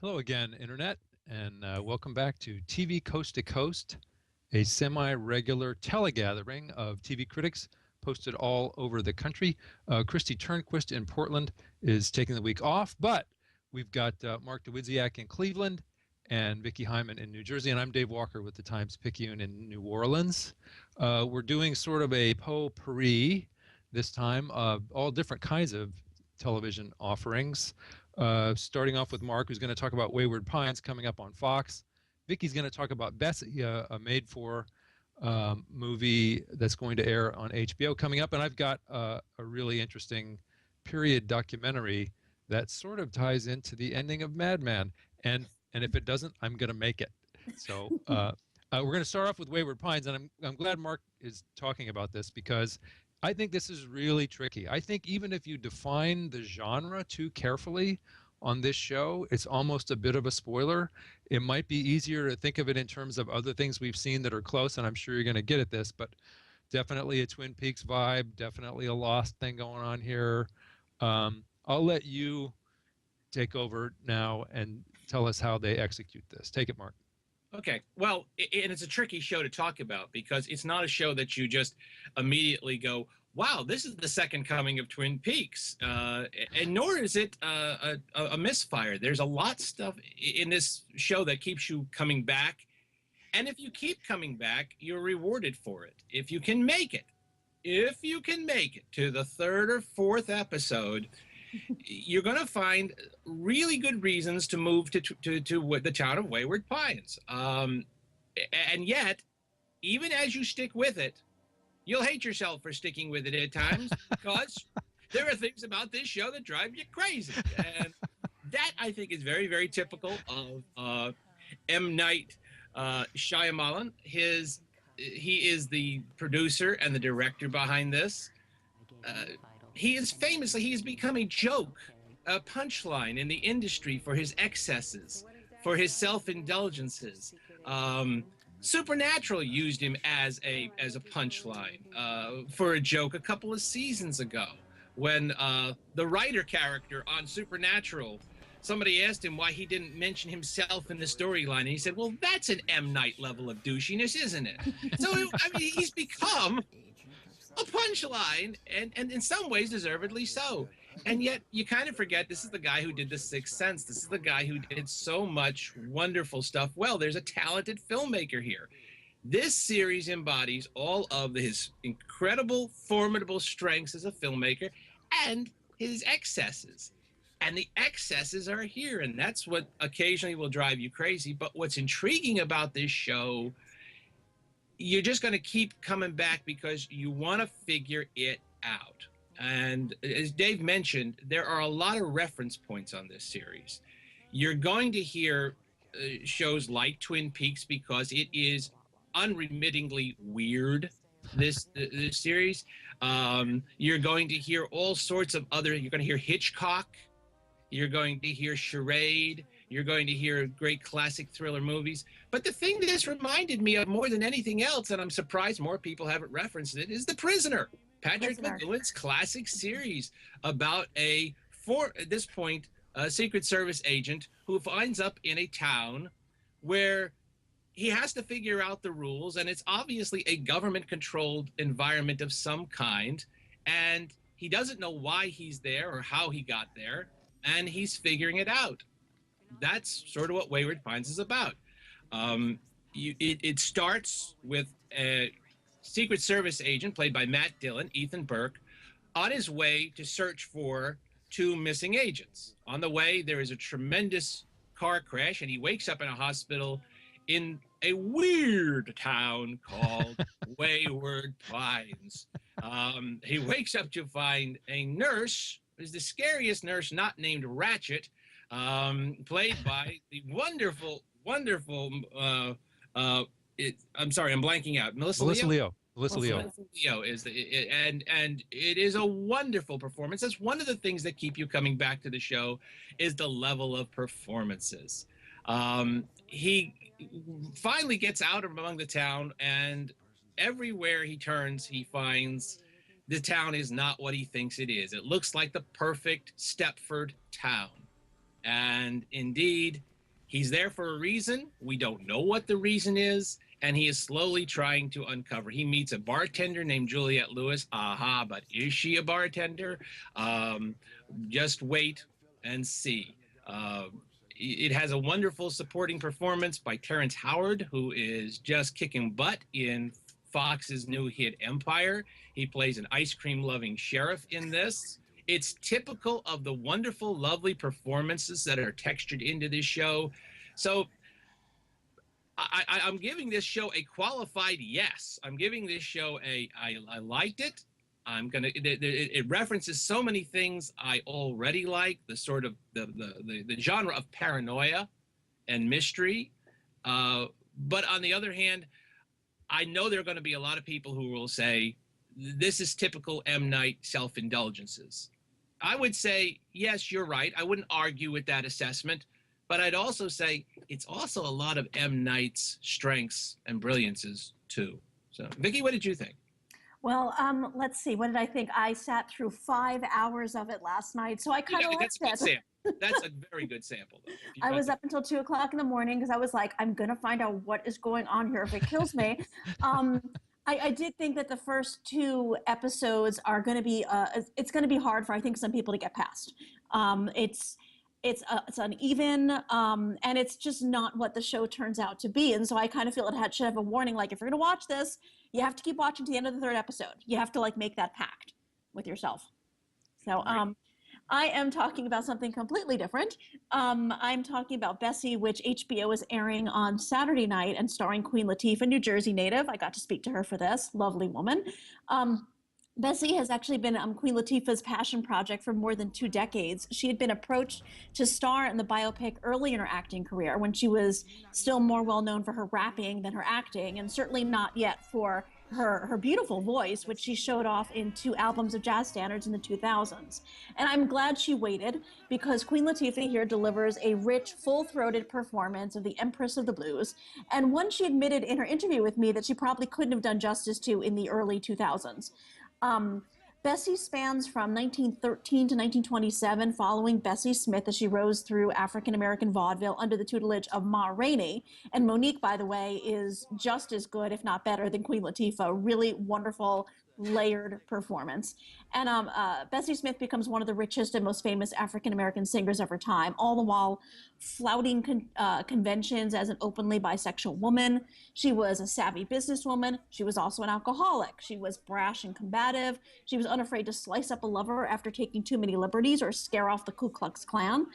Hello again, Internet, and welcome back to TV Coast to Coast, a semi-regular telegathering of TV critics posted all over the country. Christy Turnquist in Portland is taking the week off, but we've got Mark Dawidziak in Cleveland and Vicki Hyman in New Jersey, and I'm Dave Walker with the Times-Picayune in New Orleans. We're doing sort of a potpourri this time of all different kinds of television offerings. Starting off with Mark, who's going to talk about Wayward Pines coming up on Fox. Vicki's going to talk about Bessie, a made-for movie that's going to air on HBO coming up. And I've got a really interesting period documentary that sort of ties into the ending of Mad Men. And if it doesn't, I'm going to make it. So we're going to start off with Wayward Pines. And I'm glad Mark is talking about this because I think this is really tricky. I think even if you define the genre too carefully on this show, it's almost a bit of a spoiler. It might be easier to think of it in terms of other things we've seen that are close, and I'm sure you're going to get at this, but definitely a Twin Peaks vibe, definitely a Lost thing going on here. I'll let you take over now and tell us how they execute this. Take it, Mark. Okay, well, and it's a tricky show to talk about because it's not a show that you just immediately go, wow, this is the second coming of Twin Peaks, and nor is it a misfire. There's a lot of stuff in this show that keeps you coming back, and if you keep coming back, you're rewarded for it. If you can make it to the third or fourth episode, you're going to find really good reasons to move to the town of Wayward Pines. And yet, even as you stick with it, you'll hate yourself for sticking with it at times because there are things about this show that drive you crazy. And that, I think, is very, very typical of M. Night Shyamalan. He is the producer and the director behind this. He's become a joke, a punchline in the industry for his excesses, for his self-indulgences. Supernatural used him as a punchline for a joke a couple of seasons ago when the writer character on Supernatural, somebody asked him why he didn't mention himself in the storyline, and he said, well, that's an M. Night level of douchiness, isn't it? So, I mean, he's become a punchline, and in some ways deservedly so. And yet you kind of forget this is the guy who did The Sixth Sense. This is the guy who did so much wonderful stuff. Well, there's a talented filmmaker here. This series embodies all of his incredible, formidable strengths as a filmmaker and his excesses. And the excesses are here, and that's what occasionally will drive you crazy. But what's intriguing about this show, you're just going to keep coming back because you want to figure it out. And as Dave mentioned, there are a lot of reference points on this series. You're going to hear shows like Twin Peaks because it is unremittingly weird, this series. You're going to hear all sorts of other, you're going to hear Hitchcock, you're going to hear Charade, you're going to hear great classic thriller movies. But the thing that this reminded me of more than anything else, and I'm surprised more people haven't referenced it, is The Prisoner. Patrick McGowan's classic series about at this point, a Secret Service agent who winds up in a town where he has to figure out the rules, and it's obviously a government-controlled environment of some kind, and he doesn't know why he's there or how he got there, and he's figuring it out. That's sort of what Wayward Pines is about. It starts with a Secret Service agent played by Matt Dillon, Ethan Burke, on his way to search for two missing agents. On the way, there is a tremendous car crash, and he wakes up in a hospital in a weird town called Wayward Pines. He wakes up to find a nurse, who's the scariest nurse not named Ratchet, played by the wonderful, I'm sorry, I'm blanking out. Melissa Leo. Melissa Leo is and it is a wonderful performance. That's one of the things that keep you coming back to the show is the level of performances. He finally gets out among the town, and everywhere he turns, he finds the town is not what he thinks it is. It looks like the perfect Stepford town. And indeed, He's there for a reason. We don't know what the reason is, and he is slowly trying to uncover. He meets a bartender named Juliette Lewis. Aha, but is she a bartender? Um, just wait and see. It has a wonderful supporting performance by Terrence Howard, who is just kicking butt in Fox's new hit Empire. He plays an ice cream loving sheriff in this. It's typical of the wonderful, lovely performances that are textured into this show. So I'm giving this show a qualified yes. I'm giving this show I liked it. It references so many things I already like, the sort of the genre of paranoia and mystery. But on the other hand, I know there are going to be a lot of people who will say this is typical M. Night self-indulgences. I would say, yes, you're right. I wouldn't argue with that assessment, but I'd also say it's also a lot of M. Night's strengths and brilliances too. So, Vicki, what did you think? Well, let's see. What did I think? I sat through 5 hours of it last night, so I kind of liked it. That's a very good sample, though. I was up until 2 o'clock in the morning because I was like, I'm going to find out what is going on here if it kills me. I did think that the first 2 episodes are going to be, it's going to be hard for, I think, some people to get past. It's uneven, and it's just not what the show turns out to be. And so I kind of feel it should have a warning, like, if you're going to watch this, you have to keep watching to the end of the 3rd episode. You have to, like, make that pact with yourself. So I am talking about something completely different. I'm talking about Bessie, which HBO is airing on Saturday night and starring Queen Latifah, New Jersey native. I got to speak to her for this. Lovely woman. Bessie has actually been Queen Latifah's passion project for more than 2 decades. She had been approached to star in the biopic early in her acting career when she was still more well known for her rapping than her acting, and certainly not yet for her beautiful voice, which she showed off in 2 albums of jazz standards in the 2000s. And I'm glad she waited, because Queen Latifah here delivers a rich, full-throated performance of the Empress of the Blues, and one she admitted in her interview with me that she probably couldn't have done justice to in the early 2000s. Bessie spans from 1913 to 1927, following Bessie Smith as she rose through African-American vaudeville under the tutelage of Ma Rainey. And Monique, by the way, is just as good, if not better, than Queen Latifah. Really wonderful, layered performance. And Bessie Smith becomes one of the richest and most famous African-American singers of her time, all the while flouting conventions as an openly bisexual woman. She was a savvy businesswoman. She was also an alcoholic. She was brash and combative. She was unafraid to slice up a lover after taking too many liberties or scare off the Ku Klux Klan.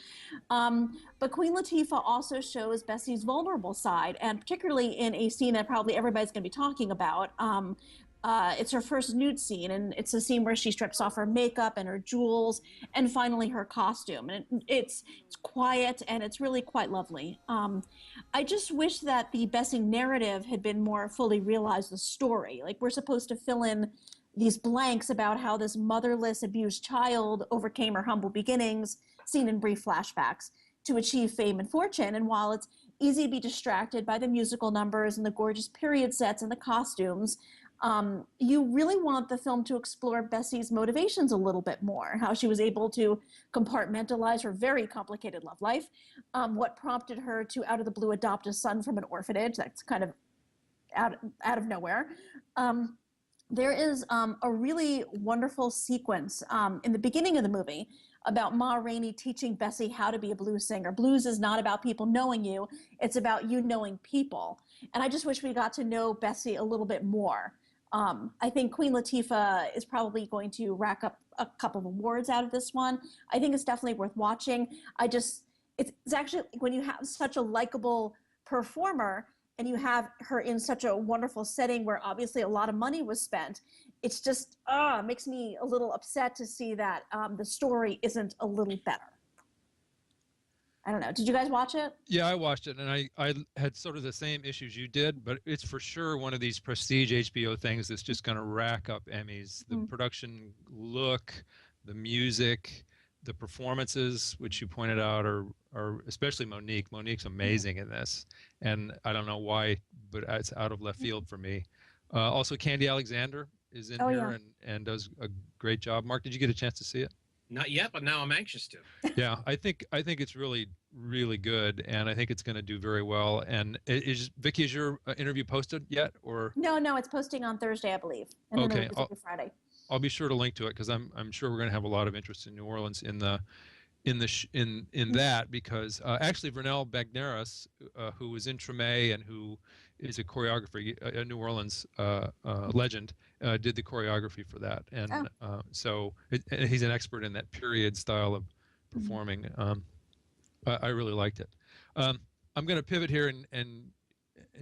But Queen Latifah also shows Bessie's vulnerable side, and particularly in a scene that probably everybody's going to be talking about. It's her first nude scene, and it's a scene where she strips off her makeup and her jewels, and finally her costume. And it's quiet, and it's really quite lovely. I just wish that the Bessie narrative had been more fully realized, the story. Like, we're supposed to fill in these blanks about how this motherless, abused child overcame her humble beginnings, seen in brief flashbacks, to achieve fame and fortune. And while it's easy to be distracted by the musical numbers and the gorgeous period sets and the costumes, you really want the film to explore Bessie's motivations a little bit more, how she was able to compartmentalize her very complicated love life, what prompted her to out of the blue adopt a son from an orphanage. That's kind of out of nowhere. There is a really wonderful sequence in the beginning of the movie about Ma Rainey teaching Bessie how to be a blues singer. Blues is not about people knowing you, it's about you knowing people. And I just wish we got to know Bessie a little bit more. I think Queen Latifah is probably going to rack up a couple of awards out of this one. I think it's definitely worth watching. It's actually, when you have such a likable performer and you have her in such a wonderful setting where obviously a lot of money was spent, it's just, makes me a little upset to see that the story isn't a little better. I don't know. Did you guys watch it? Yeah, I watched it, and I had sort of the same issues you did, but it's for sure one of these prestige HBO things that's just going to rack up Emmys. The production look, the music, the performances, which you pointed out, are especially Monique. Monique's amazing in this, and I don't know why, but it's out of left field for me. Also, Candy Alexander is in here and does a great job. Mark, did you get a chance to see it? Not yet, but now I'm anxious to. Yeah, I think it's really good, and I think it's going to do very well. And Vicki, is your interview posted yet, or? No, it's posting on Thursday, I believe, and then the Okay, release will be Friday. I'll be sure to link to it because I'm sure we're going to have a lot of interest in New Orleans in that, because actually Vernell Bagneris, who was in Treme and who is a choreographer, a New Orleans legend, did the choreography for that, and so he's an expert in that period style of performing. I really liked it. I'm going to pivot here and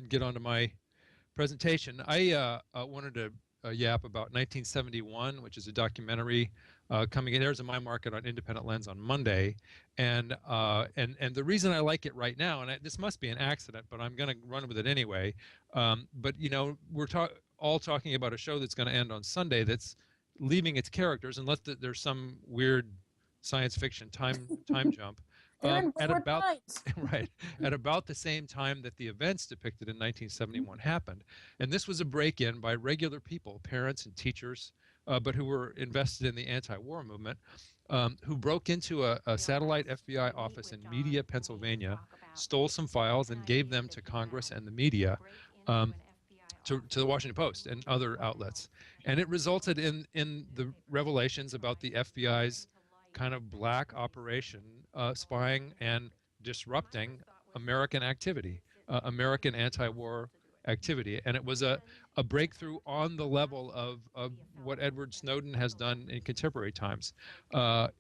get onto my presentation. I wanted to yap about 1971, which is a documentary coming in. There's a My Market on Independent Lens on Monday, and the reason I like it right now, and this must be an accident, but I'm going to run with it anyway. But we're all talking about a show that's going to end on Sunday that's leaving its characters, unless there's some weird science fiction time jump. At about right at about the same time that the events depicted in 1971 happened, and this was a break-in by regular people, parents and teachers, but who were invested in the anti-war movement, who broke into a satellite FBI office in Media, Pennsylvania, stole some files and gave them to Congress and the media, to the Washington Post and other outlets, and it resulted in the revelations about the FBI's kind of black operation, spying and disrupting American activity, American anti-war activity. And it was a breakthrough on the level of what Edward Snowden has done in contemporary times. The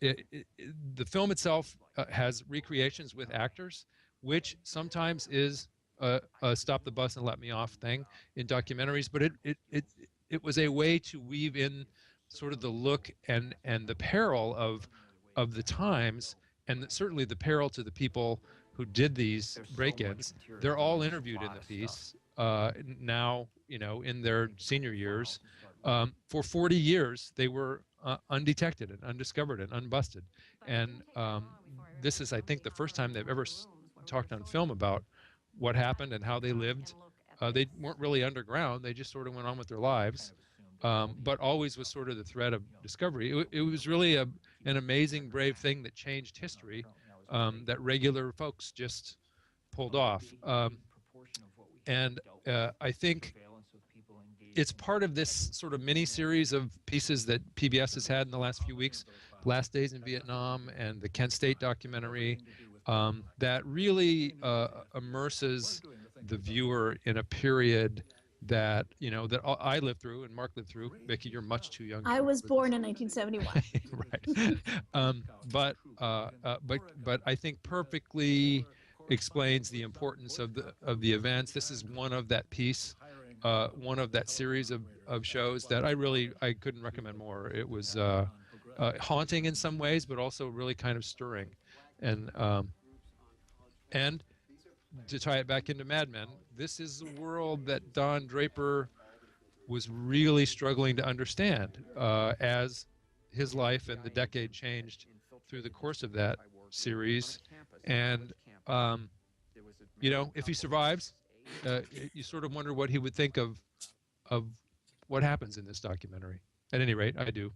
film itself has recreations with actors, which sometimes is a stop the bus and let me off thing in documentaries, but it was a way to weave in sort of the look and the peril of the times, and certainly the peril to the people who did these break-ins. They're all interviewed in the piece now, in their senior years. For 40 years, they were undetected and undiscovered and unbusted. And this is, I think, the first time they've ever talked on film about what happened and how they lived. They weren't really underground. They just sort of went on with their lives. But always with sort of the threat of discovery. It was really an amazing, brave thing that changed history, that regular folks just pulled off. And I think it's part of this sort of mini-series of pieces that PBS has had in the last few weeks, Last Days in Vietnam and the Kent State documentary, that really immerses the viewer in a period that that I lived through and Mark lived through. Vicki, you're much too young. I was born in 1971. Right. But I think perfectly explains the importance of the events. This is one of that piece, one of that series of shows that I couldn't recommend more. It was haunting in some ways, but also really kind of stirring, and to tie it back into Mad Men, this is the world that Don Draper was really struggling to understand as his life and the decade changed through the course of that series. And, if he survives, you sort of wonder what he would think of what happens in this documentary. At any rate, I do.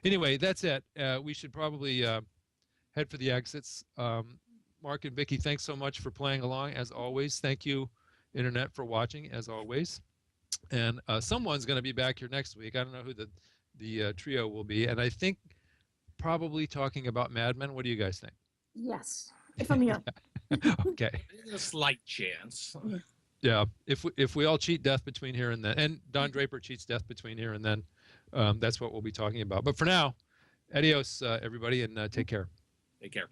Anyway, that's it. We should probably head for the exits. Mark and Vicki, thanks so much for playing along, as always. Thank you, Internet, for watching, as always. And someone's going to be back here next week. I don't know who the trio will be. And I think probably talking about Mad Men. What do you guys think? Yes, if I'm young. Okay. There's a slight chance. Yeah, if we all cheat death between here and then, and Don Draper cheats death between here and then, that's what we'll be talking about. But for now, adios, everybody, and take care. Take care.